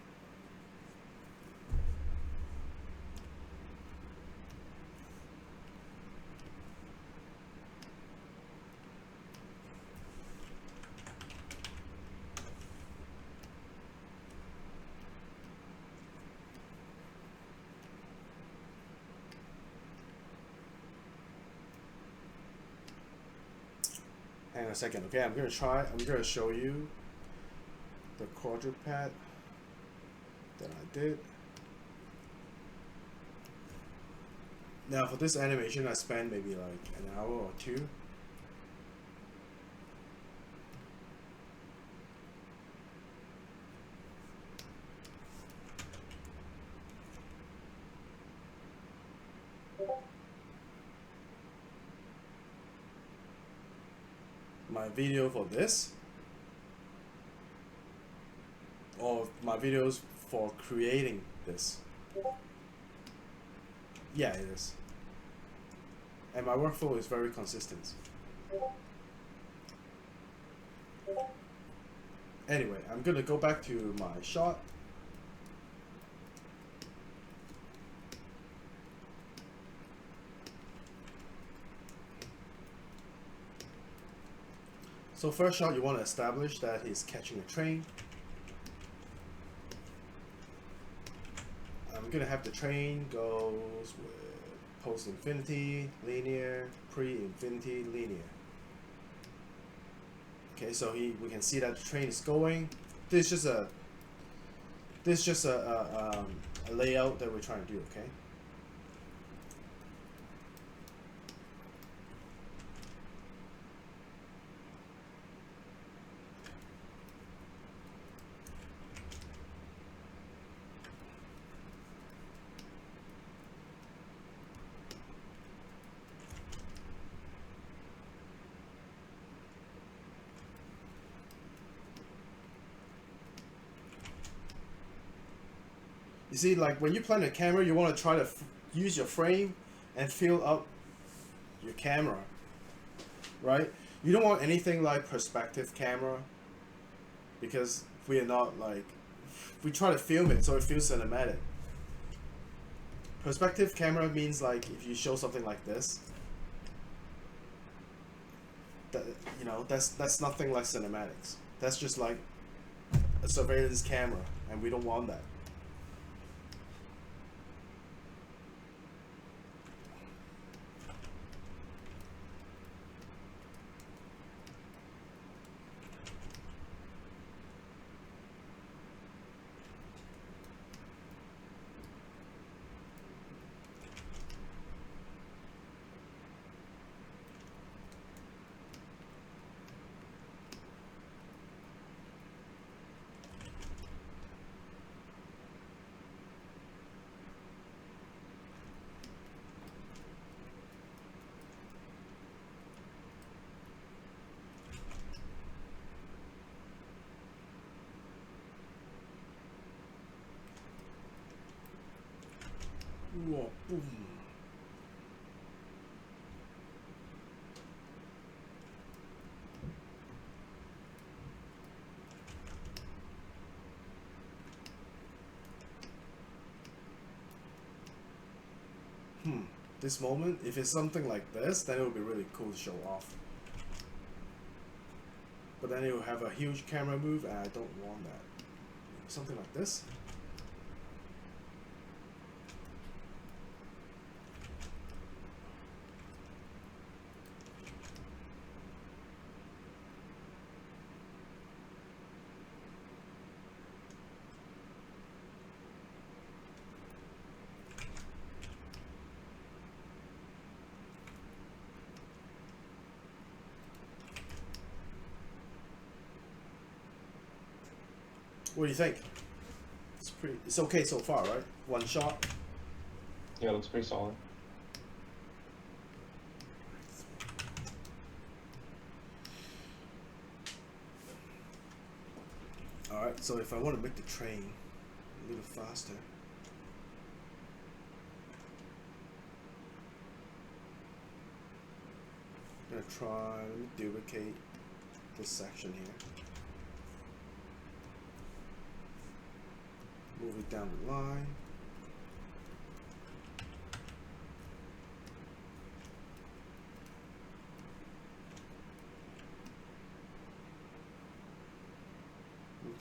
Hang on a second. Okay, I'm gonna show you the quadruped that I did. Now for this animation I spent maybe like an hour or two. my video for this, or my videos for creating this. Yeah, it is. And my workflow is very consistent. Anyway, I'm gonna go back to my shot. So first shot, you want to establish that he's catching a train. I'm gonna have the train goes with post-infinity, linear, pre-infinity, linear. Okay, so we can see that the train is going. This is just a layout that we're trying to do. Okay. You see, like when you plan a camera, you want to try to use your frame and fill up your camera, right? You don't want anything like perspective camera, because we are not like, we try to film it so it feels cinematic. Perspective camera means like if you show something like this, that, you know, that's nothing like cinematics. That's just like a surveillance camera, and we don't want that. Whoa, boom. This moment, if it's something like this, then it would be really cool to show off. But then it will have a huge camera move, and I don't want that. Something like this. What do you think? It's okay so far, right? One shot. Yeah, it looks pretty solid. Alright, so if I want to make the train a little faster, I'm gonna try, let me duplicate this section here. Move it down the line.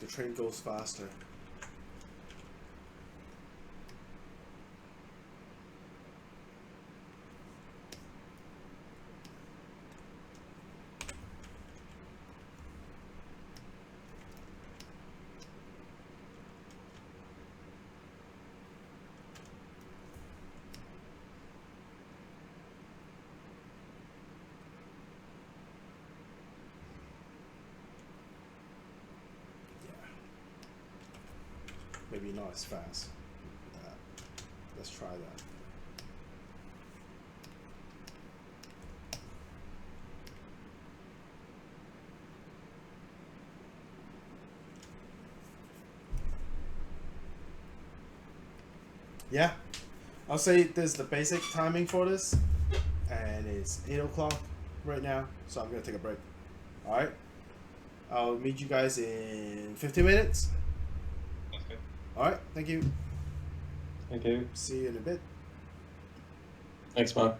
The train goes faster. Maybe not as fast. Let's try that. Yeah, I'll say there's the basic timing for this, and it's 8 o'clock right now, so I'm gonna take a break. All right, I'll meet you guys in 15 minutes. That's good. All right, thank you. Thank you. See you in a bit. Thanks, Mark.